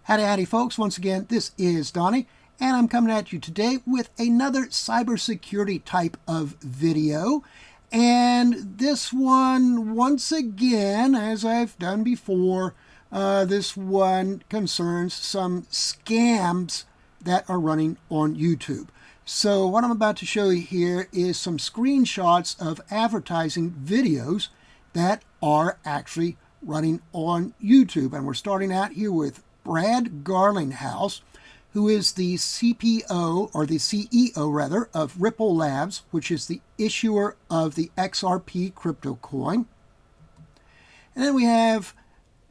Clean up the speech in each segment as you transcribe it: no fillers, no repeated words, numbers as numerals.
Howdy, howdy, folks. Once again, this is Donnie, and I'm coming at you today with another cybersecurity type of video. And this one, once again, as I've done before, this one concerns some scams that are running on YouTube. So what I'm about to show you here is some screenshots of advertising videos that are actually running on YouTube. And we're starting out here with Brad Garlinghouse, who is the CPO, or the CEO rather, of Ripple Labs, which is the issuer of the XRP crypto coin. And then we have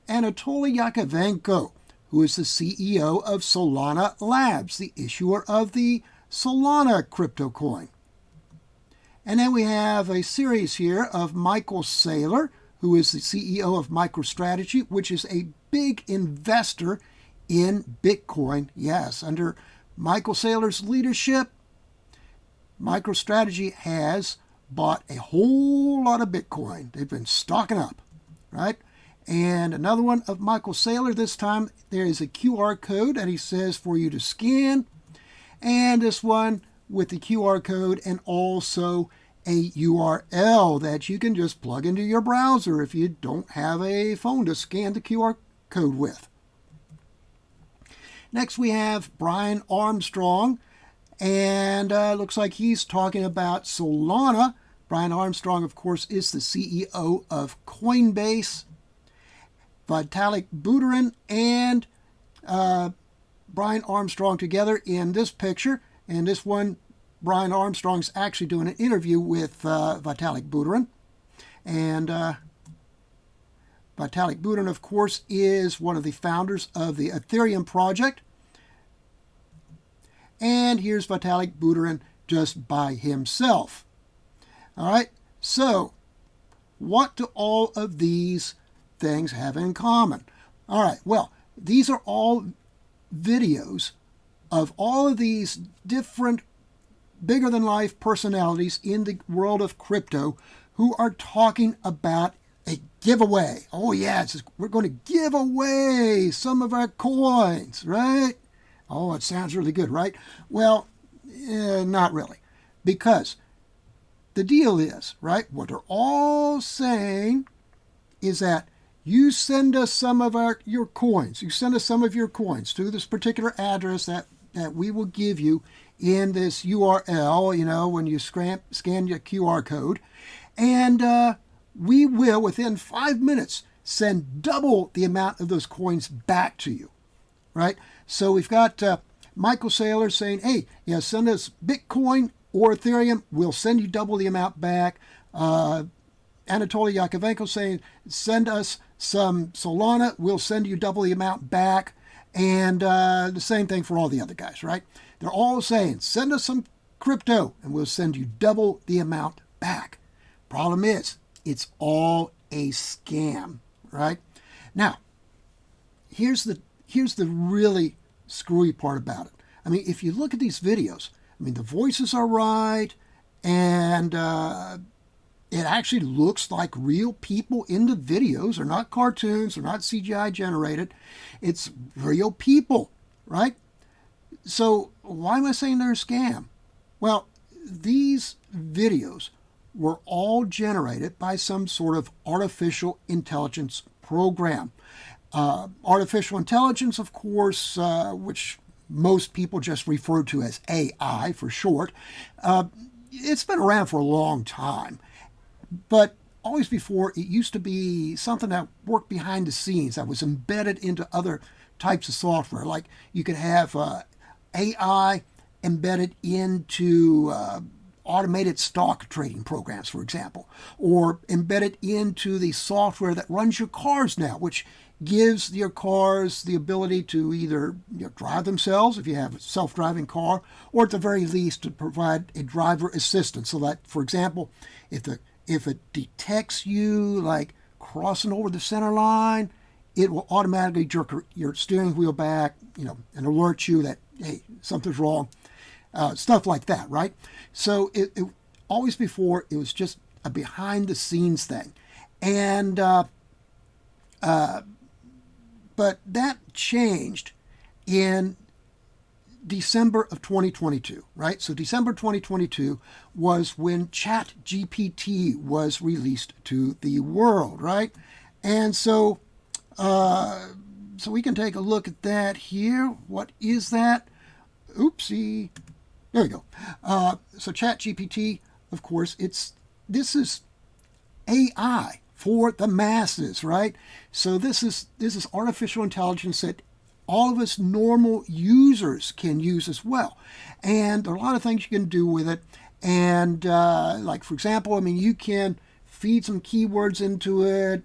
Anatoly Yakovenko, who is the CEO of Solana Labs, the issuer of the Solana crypto coin. And then we have a series here of Michael Saylor, who is the CEO of MicroStrategy, which is a big investor in Bitcoin. Yes, under Michael Saylor's leadership, MicroStrategy has bought a whole lot of Bitcoin. They've been stocking up, right? And another one of Michael Saylor, this time there is a QR code that he says for you to scan. And this one with the QR code and also a URL that you can just plug into your browser if you don't have a phone to scan the QR code with. Next we have Brian Armstrong, and looks like he's talking about Solana. Brian Armstrong, of course, is the CEO of Coinbase. Vitalik Buterin and Brian Armstrong together in this picture. And this one, Brian Armstrong's actually doing an interview with Vitalik Buterin. And Vitalik Buterin, of course, is one of the founders of the Ethereum project. And here's Vitalik Buterin just by himself. All right, so what do all of these things have in common? All right, well, these are all videos of all of these different bigger-than-life personalities in the world of crypto who are talking about a giveaway. Oh, yeah, we're going to give away some of our coins, right? Oh, it sounds really good, right? Well, not really. Because the deal is, right, what they're all saying is that you send us some of your coins. You send us some of your coins to this particular address that we will give you in this URL, you know, when you scan your QR code. And we will, within 5 minutes, send double the amount of those coins back to you, right? So we've got Michael Saylor saying, hey, yeah, send us Bitcoin or Ethereum. We'll send you double the amount back. Anatoly Yakovenko saying, send us some Solana. We'll send you double the amount back. And the same thing for all the other guys, right? They're all saying, send us some crypto and we'll send you double the amount back. Problem is, it's all a scam, right? Now, here's the really screwy part about it. I mean, if you look at these videos, I mean, the voices are right, and it actually looks like real people in the videos. They're not cartoons, they're not CGI generated. It's real people, right? So why am I saying they're a scam? Well, these videos were all generated by some sort of artificial intelligence program. Artificial intelligence, of course, which most people just refer to as AI for short, it's been around for a long time. But always before, it used to be something that worked behind the scenes, that was embedded into other types of software. Like you could have AI embedded into automated stock trading programs, for example, or embedded into the software that runs your cars now, which gives your cars the ability to either drive themselves if you have a self-driving car, or at the very least to provide a driver assistance, so that, for example, if it detects you like crossing over the center line, it will automatically jerk your steering wheel back, and alert you that, hey, something's wrong. Stuff like that, right? So it always before, it was just a behind the scenes thing. And but that changed in December of 2022, right? So December 2022 was when ChatGPT was released to the world, right? And so we can take a look at that here. What is that? Oopsie. There we go. So ChatGPT, of course, this is AI for the masses, right? So this is artificial intelligence that all of us normal users can use as well. And there are a lot of things you can do with it. And like, for example, I mean, you can feed some keywords into it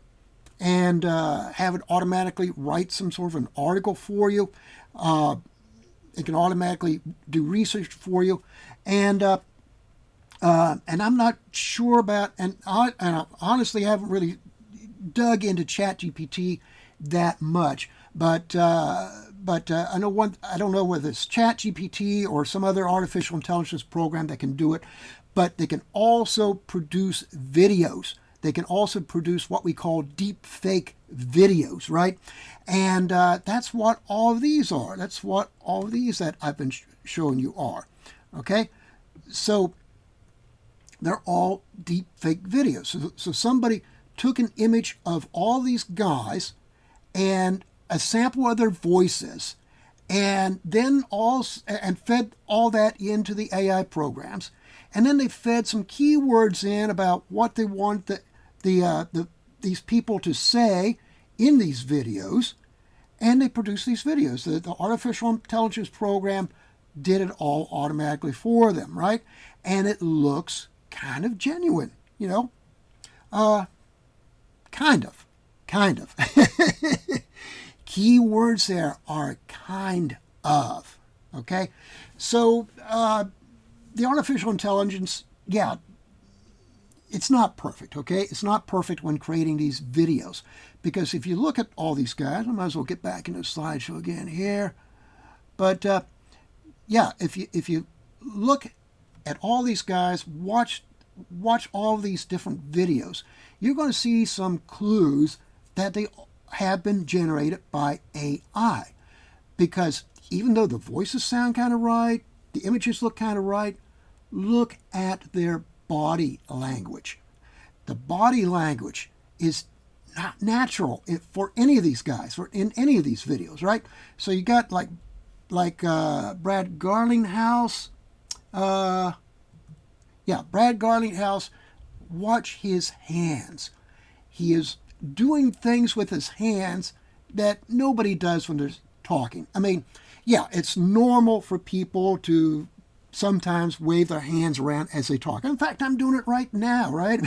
and have it automatically write some sort of an article for you. It can automatically do research for you. And I'm not sure about, and I honestly haven't really dug into ChatGPT that much. But I know one. I don't know whether it's ChatGPT or some other artificial intelligence program that can do it. But they can also produce videos. They can also produce what we call deepfake videos, right? And that's what all of these are. That's what all of these that I've been showing you are. Okay, so they're all deepfake videos. So somebody took an image of all these guys and a sample of their voices, and then fed all that into the AI programs, and then they fed some keywords in about what they want these people to say in these videos, and they produce these videos. The artificial intelligence program did it all automatically for them, right? And it looks kind of genuine, you know, kind of. Keywords there are kind of, okay? So the artificial intelligence, yeah, it's not perfect, okay? It's not perfect when creating these videos, because if you look at all these guys, I might as well get back into the slideshow again here. But yeah, if you look at all these guys, watch all these different videos, you're going to see some clues that they have been generated by AI. Because even though the voices sound kind of right, the images look kind of right, look at their body language. The body language is not natural for any of these guys, or in any of these videos, right? So you got like Brad Garlinghouse. Brad Garlinghouse, watch his hands. He is doing things with his hands that nobody does when they're talking. I mean, yeah, it's normal for people to sometimes wave their hands around as they talk. In fact, I'm doing it right now, right?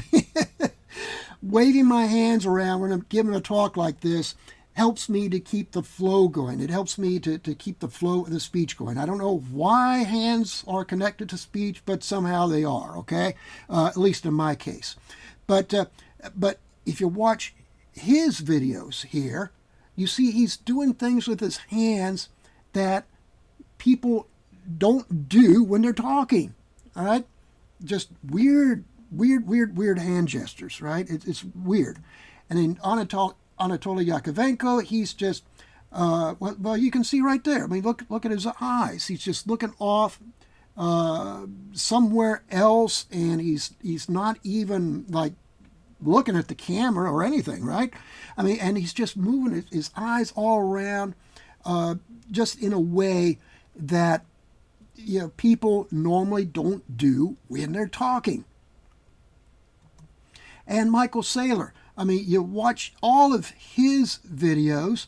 Waving my hands around when I'm giving a talk like this helps me to keep the flow going. It helps me to keep the flow of the speech going. I don't know why hands are connected to speech, but somehow they are, okay? At least in my case. But if you watch his videos here, you see he's doing things with his hands that people don't do when they're talking, all right? Just weird hand gestures, right? It's weird. And then Anatoly Yakovenko, he's just, well, you can see right there. I mean, look at his eyes. He's just looking off somewhere else, and he's not even like looking at the camera or anything, right? I mean, and he's just moving his eyes all around, just in a way that, you know, people normally don't do when they're talking. And Michael Saylor, I mean, you watch all of his videos,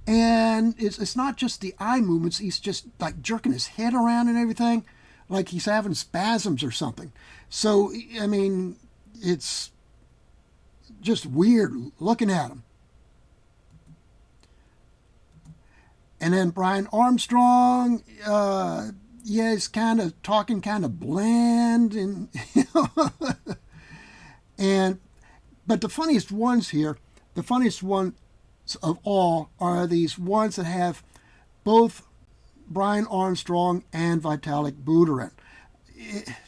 and it's not just the eye movements. He's just like jerking his head around and everything, like he's having spasms or something. So, I mean, it's just weird looking at him. And then Brian Armstrong, he's kind of talking kind of bland, and but the funniest ones here, the funniest ones of all are these ones that have both Brian Armstrong and Vitalik Buterin.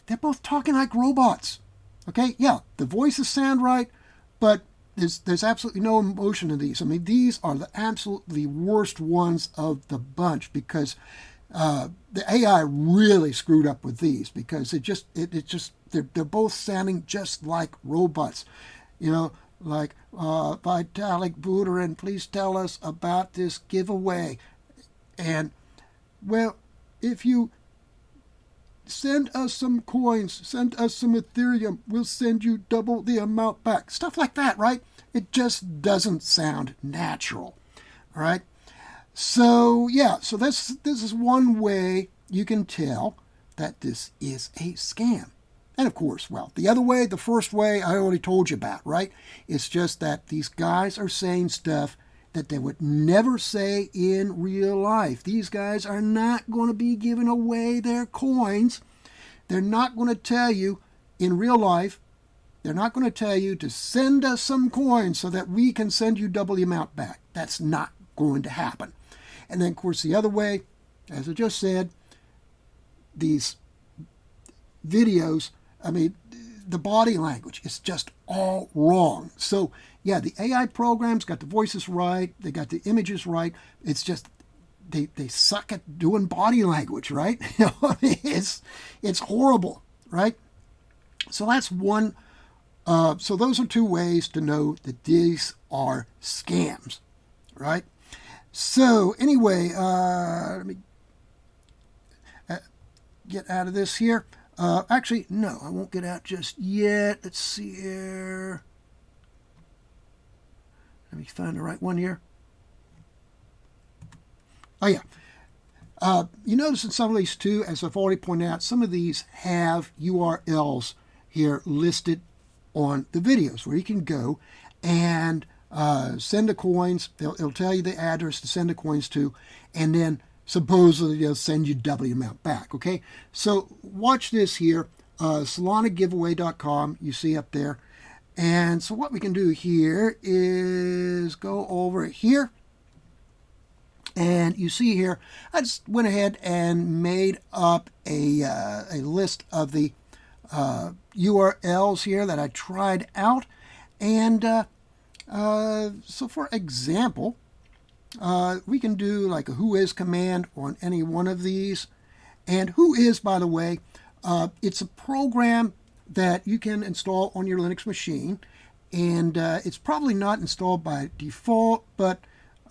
They're both talking like robots. Okay, yeah, the voices sound right, but there's absolutely no emotion in these. I mean, these are the absolutely worst ones of the bunch because the AI really screwed up with these because they're both sounding just like robots. You know, like Vitalik Buterin, please tell us about this giveaway. And, well, if you send us some coins, send us some Ethereum, we'll send you double the amount back. Stuff like that, right? It just doesn't sound natural, all right? So, yeah, so this is one way you can tell that this is a scam. And of course, well, the other way, the first way, I already told you about, right? It's just that these guys are saying stuff that they would never say in real life. These guys are not going to be giving away their coins. They're not going to tell you in real life, they're not going to tell you to send us some coins so that we can send you double the amount back. That's not going to happen. And then, of course, the other way, as I just said, these videos, I mean, the body language is just all wrong. So, yeah, the AI programs got the voices right. They got the images right. It's just they suck at doing body language, right? You know, I mean, it's horrible, right? So that's one. So those are two ways to know that these are scams, right? So anyway, let me get out of this here. Actually, no, I won't get out just yet. Let's see here. Let me find the right one here. Oh, yeah. You notice in some of these, too, as I've already pointed out, some of these have URLs here listed on the videos where you can go and send the coins. It'll tell you the address to send the coins to, and then supposedly they'll send you double the amount back, okay? So watch this here, solanagiveaway.com, you see up there. And so what we can do here is go over here. And you see here, I just went ahead and made up a list of the URLs here that I tried out. And so for example, we can do like a whois command on any one of these. And whois, by the way, it's a program that you can install on your Linux machine. And it's probably not installed by default, but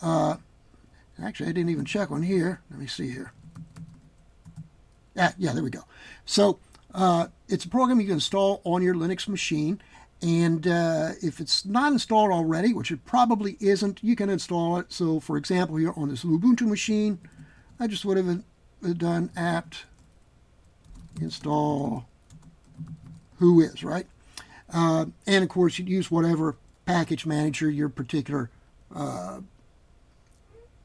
actually I didn't even check on here. Let me see here. Yeah, there we go. So it's a program you can install on your Linux machine. And if it's not installed already, which it probably isn't, you can install it. So, for example, here on this Ubuntu machine, I just would have done apt install whois, right? And, of course, you'd use whatever package manager your particular Linux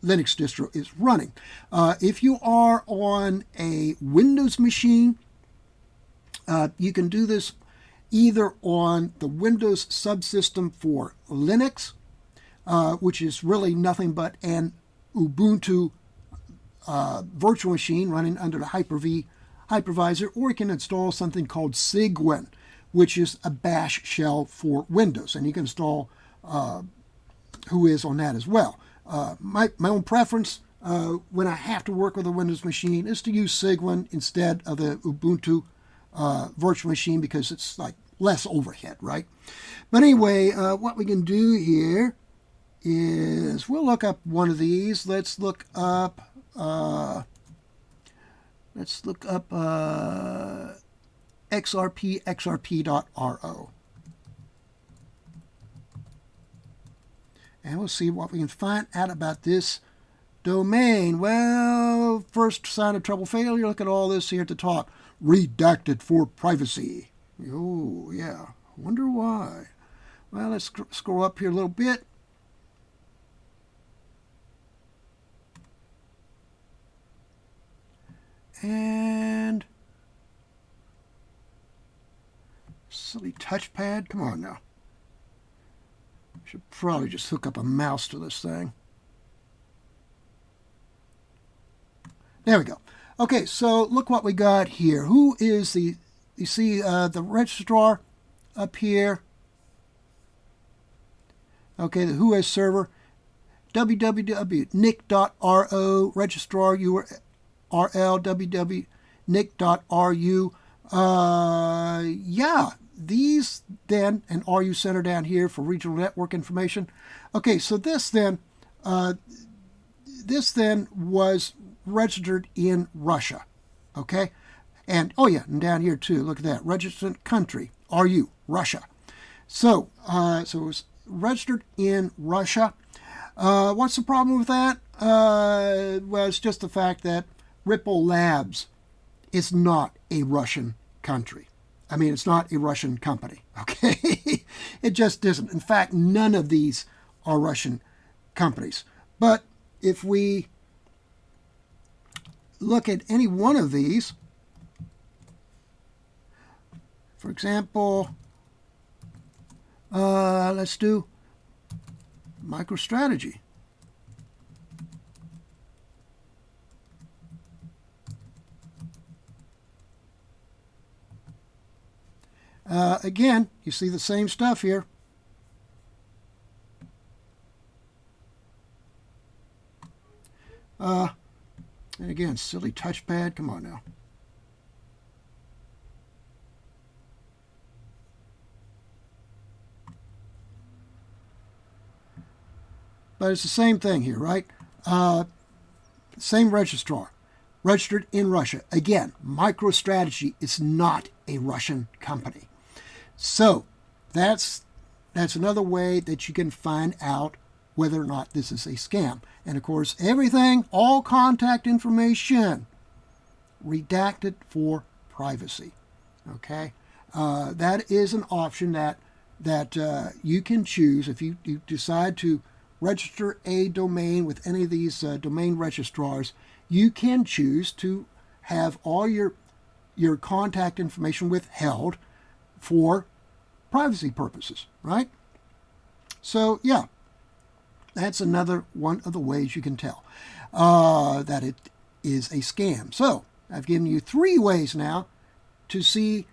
distro is running. If you are on a Windows machine, you can do this either on the Windows subsystem for Linux, which is really nothing but an Ubuntu virtual machine running under the Hyper-V hypervisor, or you can install something called Cygwin, which is a bash shell for Windows, and you can install whois on that as well. My own preference when I have to work with a Windows machine is to use Cygwin instead of the Ubuntu virtual machine because it's like less overhead, right? But anyway, what we can do here is we'll look up one of these. Let's look up xrp.ro. And we'll see what we can find out about this domain. Well, first sign of trouble failure. Look at all this here at the top. Redacted for privacy. Oh, yeah. Wonder why. Well, let's scroll up here a little bit. And silly touchpad. Come on now. Should probably just hook up a mouse to this thing. There we go. Okay, so look what we got here. Who is the, you see the registrar up here? Okay, the WHOIS server, www.nic.ro, registrar URL, www.nic.ru. Yeah, these then, and RU Center down here for regional network information. Okay, so this then was registered in Russia. Okay, and oh yeah, and down here too, look at that, registered country, RU, Russia. So, so it was registered in Russia. What's the problem with that? Well, it's just the fact that Ripple Labs is not a Russian country. I mean, it's not a Russian company, okay? It just isn't. In fact, none of these are Russian companies. But if we look at any one of these, for example, let's do MicroStrategy. Again, you see the same stuff here. And again, silly touchpad. Come on now. But it's the same thing here, right? Same registrar. Registered in Russia. Again, MicroStrategy is not a Russian company. So that's another way that you can find out whether or not this is a scam. And of course, everything, all contact information, redacted for privacy. Okay, that is an option that you can choose if you decide to register a domain with any of these domain registrars. You can choose to have all your contact information withheld for privacy purposes, right? So yeah, that's another one of the ways you can tell that it is a scam. So I've given you 3 ways now to see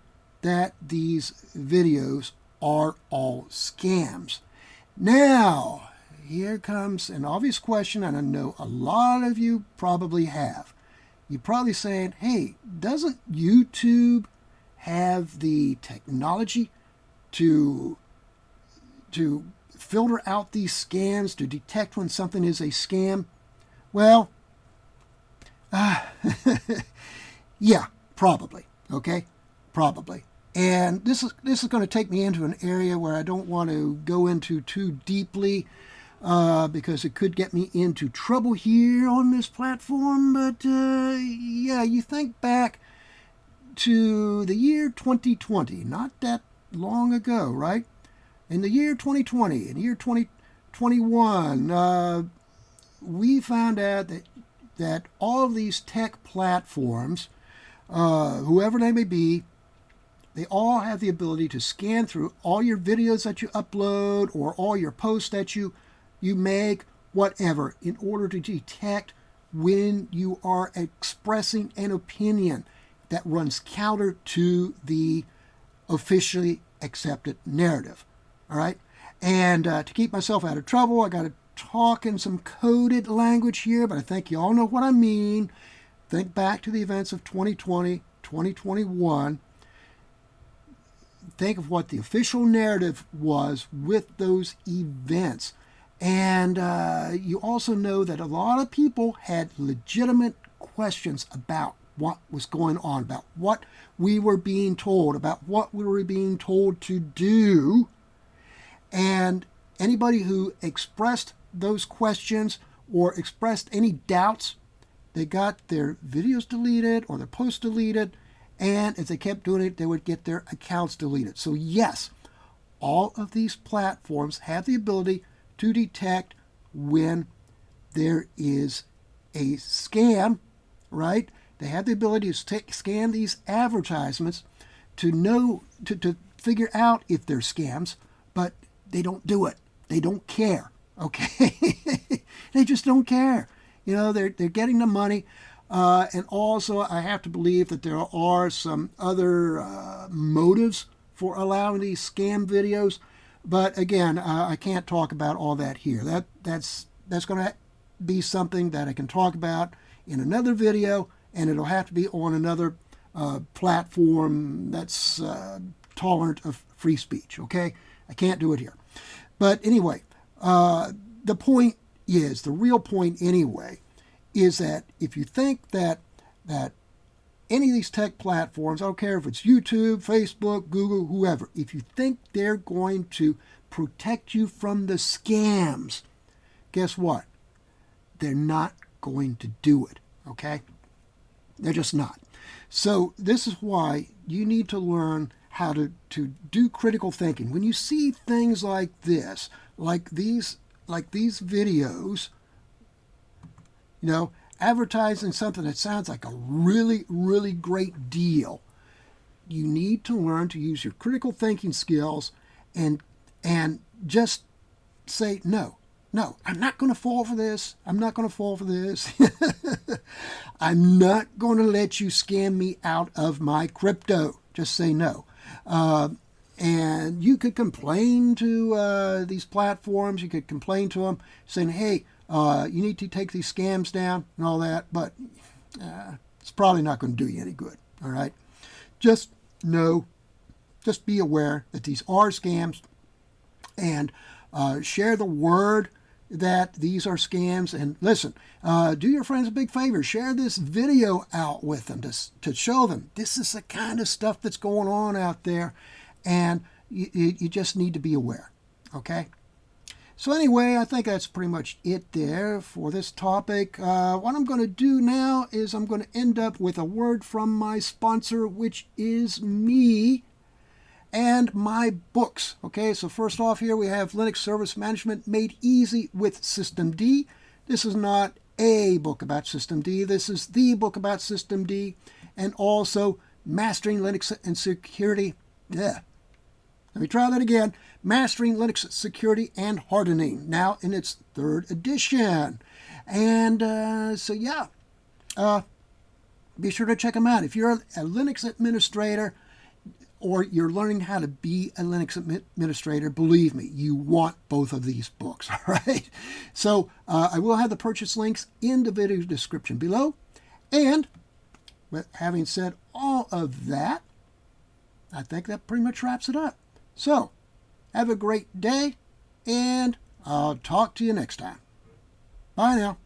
that these videos are all scams. Now, here comes an obvious question, and I know a lot of you probably have. You're probably saying, hey, doesn't YouTube have the technology to filter out these scams, to detect when something is a scam? Well, yeah, probably. Okay, probably. And this is going to take me into an area where I don't want to go into too deeply, because it could get me into trouble here on this platform. But yeah, you think back to the year 2020, not that long ago, right? In the year 2020, in the year 2021, we found out that all of these tech platforms, whoever they may be, they all have the ability to scan through all your videos that you upload or all your posts that you make, whatever, in order to detect when you are expressing an opinion that runs counter to the officially accepted narrative. All right? And to keep myself out of trouble, I got to talk in some coded language here, but I think you all know what I mean. Think back to the events of 2020, 2021. Think of what the official narrative was with those events. And you also know that a lot of people had legitimate questions about what was going on, about what we were being told, about what we were being told to do. And anybody who expressed those questions or expressed any doubts, they got their videos deleted or their posts deleted. And if they kept doing it, they would get their accounts deleted. So yes, all of these platforms have the ability to detect when there is a scam, right? They have the ability to scan these advertisements to know, to figure out if they're scams, but they don't do it. They don't care, okay? They just don't care. You know, they're getting the money. And also, I have to believe that there are some other motives for allowing these scam videos. But again, I can't talk about all that here. That's going to be something that I can talk about in another video, and it'll have to be on another platform that's tolerant of free speech. Okay, I can't do it here. But anyway, the point is, the real point anyway, is that if you think that any of these tech platforms, I don't care if it's YouTube, Facebook, Google, whoever, if you think they're going to protect you from the scams, guess what? They're not going to do it, okay? They're just not. So this is why you need to learn how to do critical thinking. When you see things like this, like these videos, you know, advertising something that sounds like a really, really great deal, you need to learn to use your critical thinking skills and just say, no, I'm not going to fall for this. I'm not going to fall for this. I'm not going to let you scam me out of my crypto. Just say no. And you could complain to these platforms. You could complain to them saying, hey, you need to take these scams down and all that, but it's probably not going to do you any good, all right? Just know, just be aware that these are scams, and share the word that these are scams. And listen, do your friends a big favor. Share this video out with them to show them this is the kind of stuff that's going on out there, and you just need to be aware, okay? So anyway, I think that's pretty much it there for this topic. What I'm going to do now is I'm going to end up with a word from my sponsor, which is me and my books. Okay, so first off here we have Linux Service Management Made Easy with Systemd. This is not a book about Systemd. This is the book about Systemd, and also Mastering Linux and Security. Yeah. Let me try that again. Mastering Linux Security and Hardening, now in its 3rd edition. And so yeah, be sure to check them out. If you're a Linux administrator or you're learning how to be a Linux administrator, believe me, you want both of these books, all right? So I will have the purchase links in the video description below. And with having said all of that, I think that pretty much wraps it up. So, have a great day, and I'll talk to you next time. Bye now.